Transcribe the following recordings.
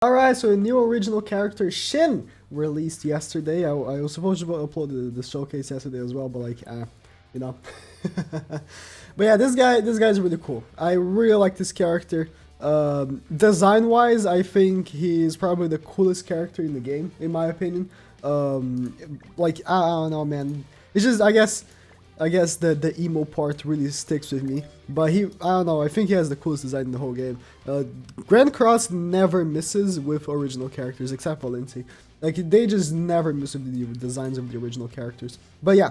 Alright, so a new original character, SHIN, released yesterday. I was supposed to upload the showcase yesterday as well, but like, you know. But yeah, this guy's really cool. I really like this character. Design-wise, I think he's probably the coolest character in the game, in my opinion. Like, I don't know, man. It's just, I guess the emo part really sticks with me. But I don't know, I think he has the coolest design in the whole game. Grand Cross never misses with original characters, except Valenti. Like, they just never miss with the designs of the original characters. But yeah,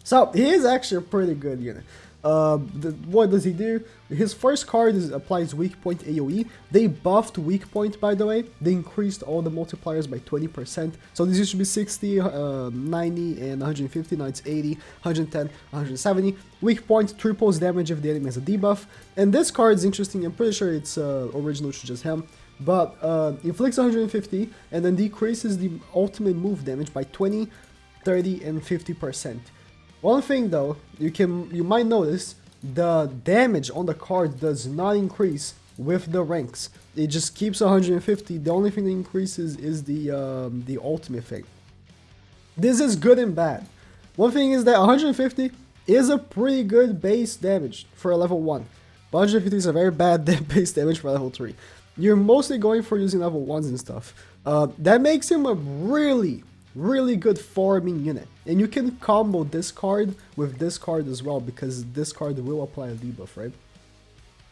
so he is actually a pretty good unit. What does he do? His first card applies weak point AoE. They buffed weak point, by the way. They increased all the multipliers by 20%. So this used to be 60, 90, and 150. Now it's 80, 110, 170. Weak point triples damage if the enemy has a debuff. And this card is interesting. I'm pretty sure it's original to just him. But inflicts 150 and then decreases the ultimate move damage by 20, 30, and 50%. One thing though, you might notice the damage on the card does not increase with the ranks. It just keeps 150. The only thing that increases is the ultimate thing. This is good and bad. One thing is that 150 is a pretty good base damage for a level 1. But 150 is a very bad base damage for level 3. You're mostly going for using level 1s and stuff. That makes him a really good farming unit, and you can combo this card with this card as well, because this card will apply a debuff, right?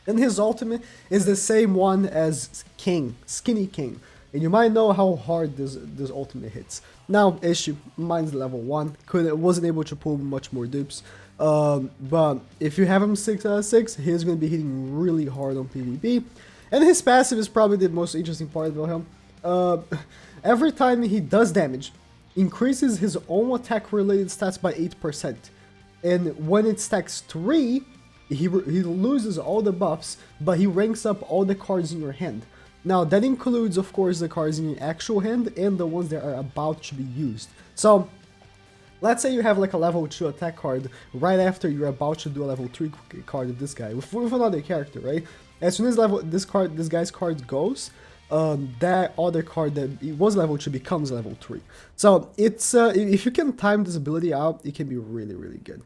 And his ultimate is the same one as King, Skinny King, and you might know how hard this ultimate hits. Now, issue, mine's level 1, wasn't able to pull much more dupes, but if you have him 6 out of 6, he's going to be hitting really hard on PvP, and his passive is probably the most interesting part about him. Every time he does damage, increases his own attack related stats by 8%, and when it stacks 3, he loses all the buffs, but he ranks up all the cards in your hand. Now that includes, of course, the cards in your actual hand and the ones that are about to be used. So let's say you have like a level 2 attack card right after you're about to do a level 3 card of this guy with another character, right? As soon as this guy's card goes, that other card that it was level 2 becomes level 3. So it's if you can time this ability out, it can be really good.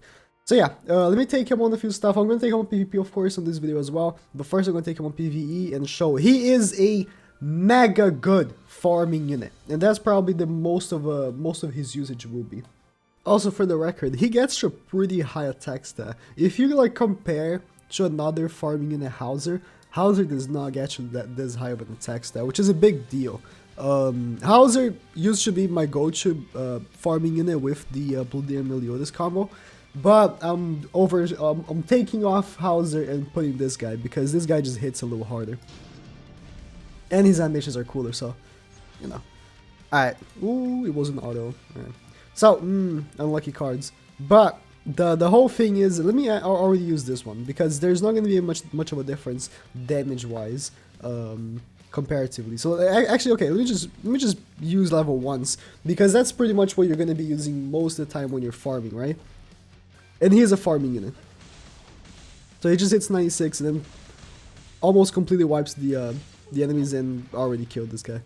So yeah, let me take him on a few stuff. I'm going to take him on PvP, of course, on this video as well. But first I'm going to take him on PvE and show he is a mega good farming unit. And that's probably the most of his usage will be. Also, for the record, he gets to a pretty high attack stat. If you like compare to another farming unit, Hauser does not get you this high of an attack stat, which is a big deal. Hauser used to be my go-to farming unit with the Blue Demon Meliodas combo, but I'm taking off Hauser and putting this guy, because this guy just hits a little harder. And his animations are cooler, so, you know. Alright, ooh, it was an auto. Right. So, unlucky cards. But the whole thing is, let me already use this one, because there's not going to be much of a difference damage wise comparatively. So actually, okay, let me just use level 1s, because that's pretty much what you're going to be using most of the time when you're farming, right? And he's a farming unit, so he just hits 96 and then almost completely wipes the enemies and already killed this guy.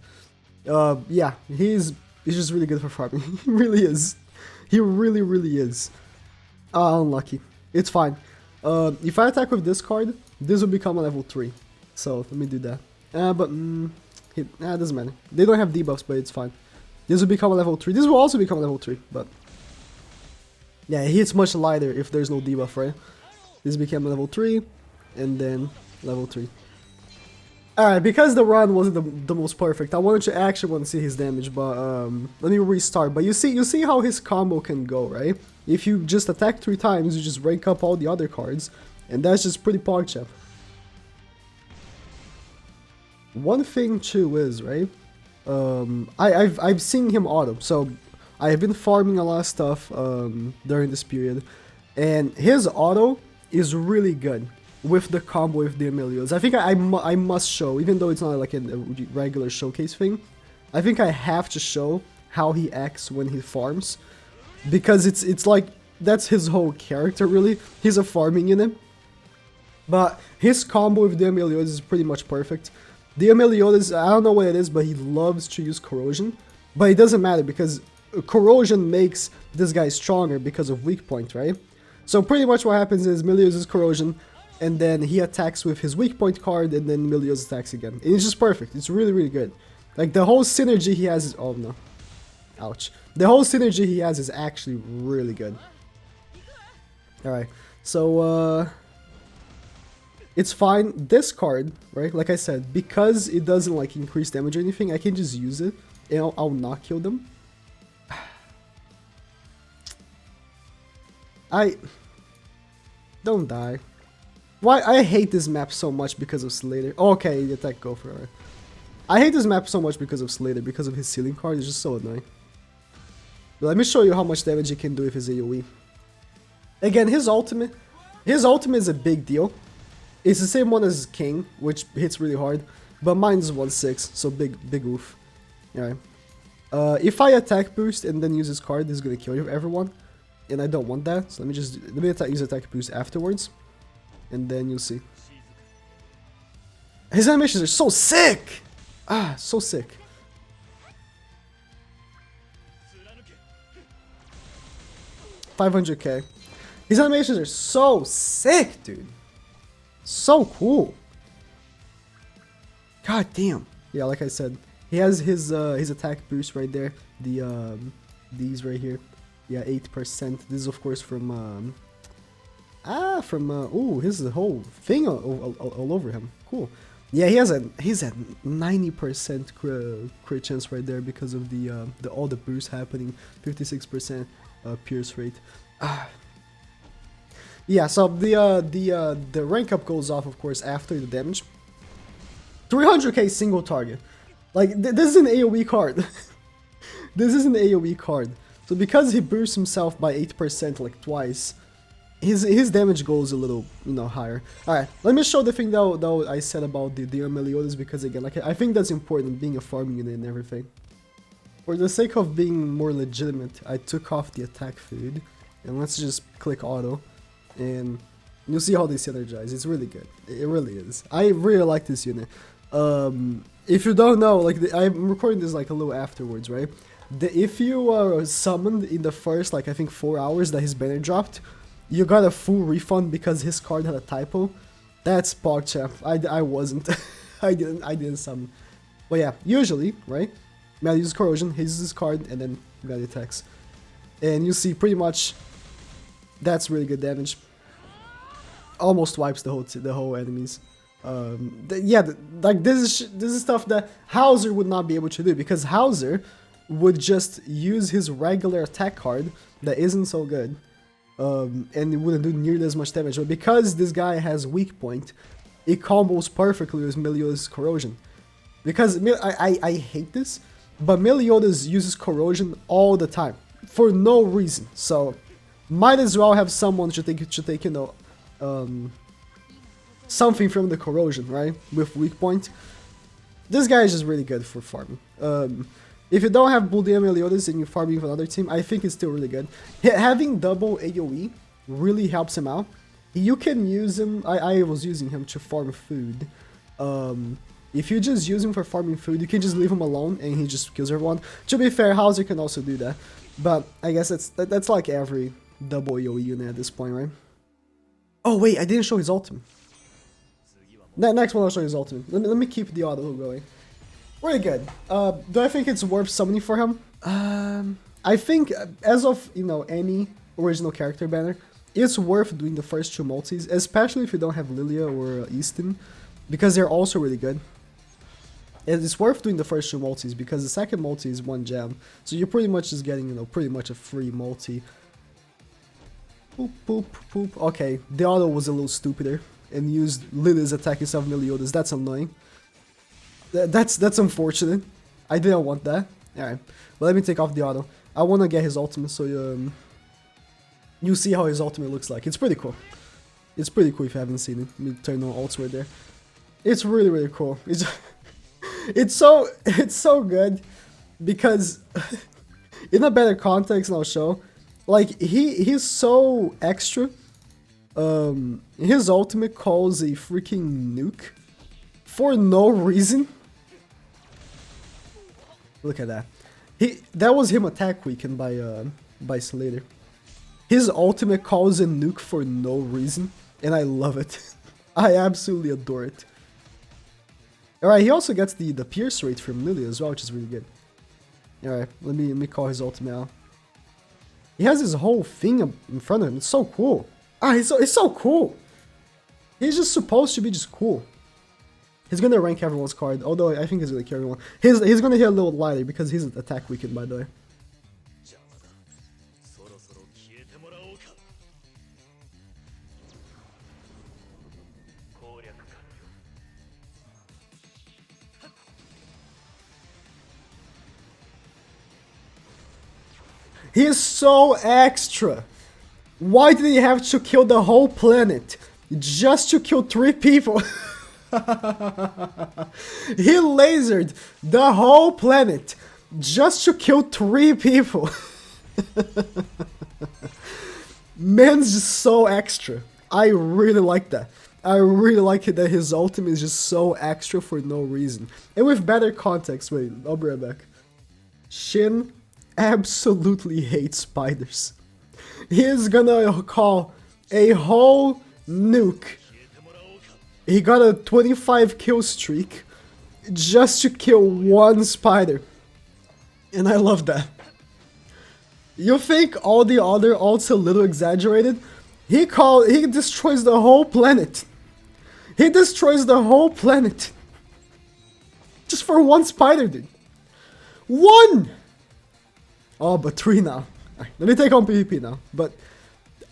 Yeah, he's just really good for farming. He really is. He really is. Unlucky. It's fine. If I attack with this card, this will become a level 3. So let me do that. But it doesn't matter. They don't have debuffs, but it's fine. This will become a level 3. This will also become a level 3, but yeah, it hits much lighter if there's no debuff, right? This became a level 3, and then level 3. Alright, because the run wasn't the most perfect, I want to see his damage, but let me restart. But you see how his combo can go, right? If you just attack 3 times, you just rank up all the other cards, and that's just pretty PogChamp. One thing too is, right, I've seen him auto, so I've been farming a lot of stuff during this period, and his auto is really good with the combo with the Emilios. I think I must show, even though it's not like a regular showcase thing, I think I have to show how he acts when he farms, because it's like, that's his whole character really. He's a farming unit, but his combo with the Emilios is pretty much perfect. The Meliodas, I don't know what it is, but he loves to use corrosion. But it doesn't matter because corrosion makes this guy stronger because of weak point, right? So pretty much what happens is Milio uses corrosion, and then he attacks with his weak point card, and then Milio's attacks again. And it's just perfect. It's really, really good. Like, the whole synergy he has is... Oh, no. Ouch. The whole synergy he has is actually really good. Alright. So, it's fine. This card, right, like I said, because it doesn't, like, increase damage or anything, I can just use it, and I'll not kill them. Don't die. Why? I hate this map so much because of Slater. Oh, okay, the attack go for it. I hate this map so much because of Slater, because of his ceiling card. It's just so annoying. But let me show you how much damage he can do with his AoE. Again, his ultimate is a big deal. It's the same one as King, which hits really hard, but mine is 1/6, so big oof. Alright. If I attack boost and then use his card, this is gonna kill everyone, and I don't want that. So let me use attack boost afterwards, and then you'll see. His animations are so sick. Ah, so sick. $500k. His animations are so sick, dude. So cool. God damn. Yeah, like I said, he has his attack boost right there. These right here. Yeah, 8%. This is of course from ooh, his whole thing all over him. Cool. Yeah, he's at 90% crit chance right there because of all the boosts happening. 56% pierce rate. Yeah, so the rank up goes off, of course, after the damage. 300k single target. Like, this is an AoE card. This is an AoE card. So because he boosts himself by 8% like twice, his damage goes a little, you know, higher. Alright, let me show the thing that I said about the Meliodas, because again, like, I think that's important, being a farming unit and everything. For the sake of being more legitimate, I took off the attack food, and let's just click auto, and you'll see how they synergize. It's really good. It really is. I really like this unit. If you don't know, like, I'm recording this like a little afterwards, right? If you are summoned in the first, like, I think 4 hours that his banner dropped, you got a full refund because his card had a typo. That's PogChamp. I wasn't. I didn't summon. But yeah, usually, right? Matt uses corrosion, he uses his card, and then value attacks. And you see pretty much that's really good damage. Almost wipes the whole enemies. Like this is stuff that Hauser would not be able to do, because Hauser would just use his regular attack card that isn't so good. And it wouldn't do nearly as much damage, but because this guy has weak point, it combos perfectly with Meliodas' corrosion. Because I hate this, but Meliodas uses corrosion all the time for no reason. So might as well have someone to take you know, something from the corrosion, right? With weak point. This guy is just really good for farming. If you don't have Bulldea Meliodas and you're farming with another team, I think it's still really good. Having double AoE really helps him out. You can use him, I was using him to farm food. If you just use him for farming food, you can just leave him alone and he just kills everyone. To be fair, Hauser can also do that. But I guess that's like every double AoE unit at this point, right? Oh wait, I didn't show his ultimate. Next one I'll show you his ultimate. Let me keep the auto going. Really good. Do I think it's worth summoning for him? I think as of, you know, any original character banner, it's worth doing the first 2 multis, especially if you don't have Lilia or Easton, because they're also really good. And it's worth doing the first 2 multis because the second multi is 1 gem, so you're pretty much just getting, you know, pretty much a free multi. Boop, boop, boop. Okay, the auto was a little stupider and used Lilia's attack instead of Meliodas. That's annoying. That's unfortunate. I didn't want that. Alright, well, let me take off the auto. I want to get his ultimate, so you see how his ultimate looks like. It's pretty cool. It's pretty cool if you haven't seen it. Let me turn on ults right there. It's really, really cool. It's so good because in a better context, and I'll show, like, he's so extra. His ultimate calls a freaking nuke for no reason. Look at that. That was him attack weakened by Slater. His ultimate calls in nuke for no reason, and I love it. I absolutely adore it. Alright, he also gets the pierce rate from Lily as well, which is really good. Alright, let me call his ultimate out. He has his whole thing in front of him. It's so cool. It's so cool. He's just supposed to be just cool. He's gonna rank everyone's card, although I think he's gonna kill everyone. He's gonna hit a little lighter because he's attack weakened, by the way. He is so extra. Why did he have to kill the whole planet just to kill 3 people? He lasered the whole planet just to kill 3 people. Man's just so extra. I really like that. I really like it that his ultimate is just so extra for no reason. And with better context, wait, I'll be right back. Shin absolutely hates spiders. He is gonna call a whole nuke. He got a 25 kill streak just to kill 1 spider. And I love that. You think all the other ults a little exaggerated? He destroys the whole planet. He destroys the whole planet. Just for 1 spider, dude. 1! Oh, but 3 now. Right, let me take on PvP now. But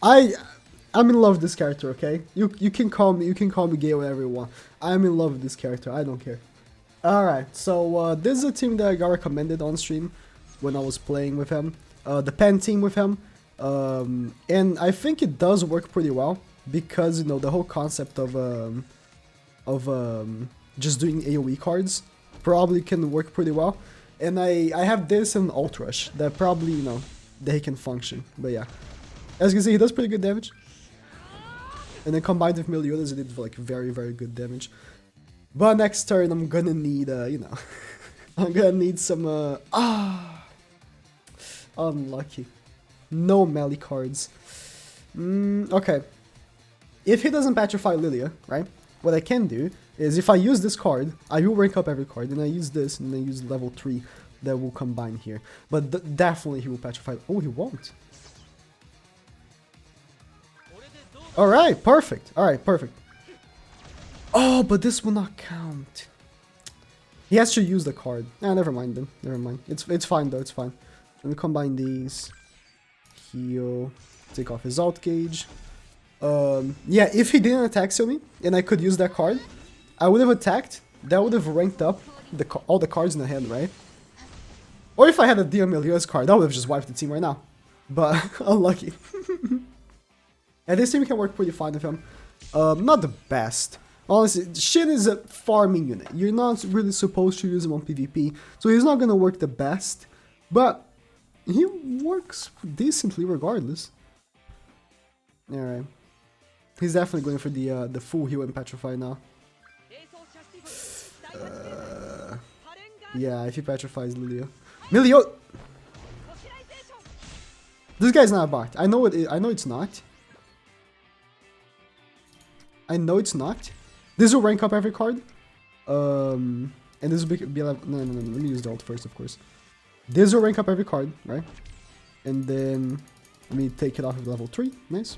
I'm in love with this character, okay? You can call me gay whatever you want. I'm in love with this character. I don't care. Alright, so this is a team that I got recommended on stream when I was playing with him. The pen team with him. And I think it does work pretty well because, you know, the whole concept of just doing AoE cards probably can work pretty well. And I have this and Ult Rush that probably, you know, they can function. But yeah, as you can see, he does pretty good damage. And then combined with Meliodas, it did like very, very good damage. But next turn, I'm gonna need, you know, I'm gonna need some, unlucky. No melee cards. Okay. If he doesn't petrify Lilia, right, what I can do is if I use this card, I will rank up every card, and I use this, and then use level 3 that will combine here. But definitely he will petrify. Oh, he won't. Alright, perfect. Alright, perfect. Oh, but this will not count. He has to use the card. Ah, never mind then. Never mind. It's fine though, it's fine. Let me combine these. Heal. Take off his alt gauge. Yeah, if he didn't attack me and I could use that card, I would have attacked. That would have ranked up all the cards in the hand, right? Or if I had a Meliodas card, I would have just wiped the team right now. But unlucky. And this team can work pretty fine with him. Not the best. Honestly, Shin is a farming unit. You're not really supposed to use him on PvP, so he's not gonna work the best. But he works decently regardless. Alright. He's definitely going for the full heal and petrify now. Yeah, if he petrifies Lilia. Melio! This guy's not a bot. I know it. I know it's not. I know it's not. This will rank up every card. And this will be like, no, let me use the ult first, of course. This will rank up every card, right? And then let me take it off of level 3. Nice.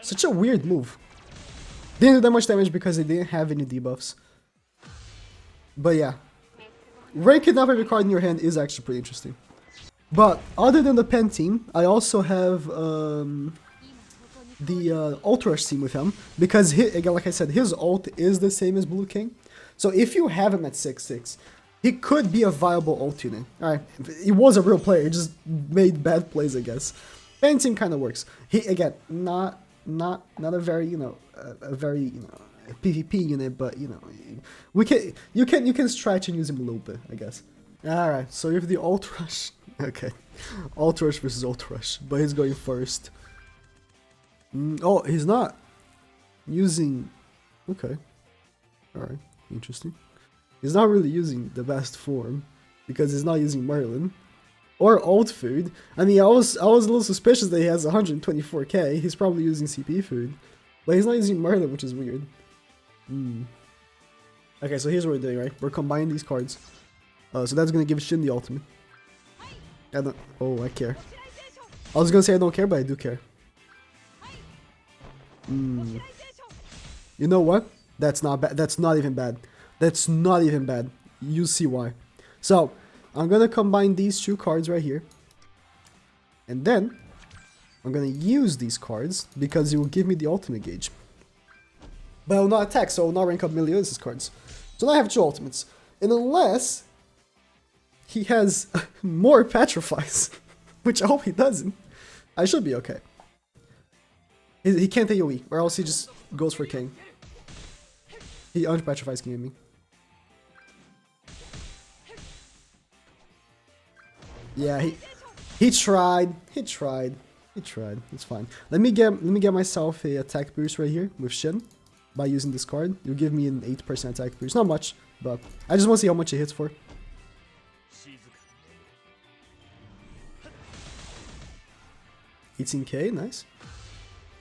Such a weird move. Didn't do that much damage because they didn't have any debuffs. But yeah. Ranking up every card in your hand is actually pretty interesting. But other than the pen team, I also have the ult rush team with him. Because, again, like I said, his ult is the same as Blue King. So if you have him at 6/6, he could be a viable ult unit. Alright, he was a real player, he just made bad plays, I guess. Pen team kind of works. He, again, not a very, you know, a very, you know, PvP unit, but, you know, you can stretch and use him a little bit, I guess. Alright, so you have the ult rush. Okay, ult rush versus ult rush, but he's going first. Oh, he's not using. Okay, Alright, interesting. He's not really using the best form because he's not using Merlin or ult food. I mean, I was a little suspicious that he has 124k. He's probably using CP food, but he's not using Merlin, which is weird. Okay, so here's what we're doing, right? We're combining these cards. So that's gonna give Shin the ultimate. I care. I was gonna say I don't care, but I do care. You know what? That's not bad. That's not even bad. That's not even bad. You see why. So, I'm gonna combine these two cards right here. And then, I'm gonna use these cards because it will give me the ultimate gauge. But I will not attack, so I will not rank up Meliodas' cards. So now I have two ultimates. And unless he has more Petrifies, which I hope he doesn't, I should be okay. He can't take AoE, or else he just goes for King. He unpetrifies King at me. Yeah, he tried. It's fine. Let me get myself a attack boost right here with Shin by using this card. It'll give me an 8% attack boost. Not much, but I just want to see how much it hits for. 18k, nice.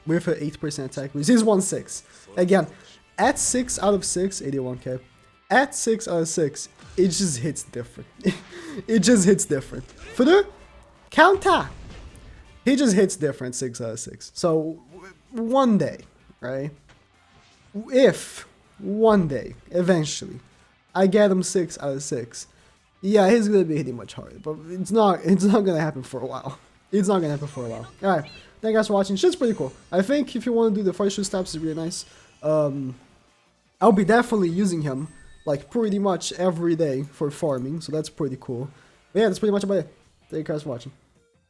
With an 8% attack boost. This is 1/6. Again, at 6 out of 6, 81k. At 6 out of 6, it just hits different. It just hits different. For the counter, he just hits different 6 out of 6. So, one day, right? If one day, eventually, I get him 6 out of 6, yeah, he's gonna be hitting much harder. But it's not gonna happen for a while. It's not gonna happen for a while. Alright, thank you guys for watching. Shit's pretty cool. I think if you want to do the first 2 steps, it's really nice. I'll be definitely using him like pretty much every day for farming, so that's pretty cool. But yeah, that's pretty much about it. Thank you guys for watching.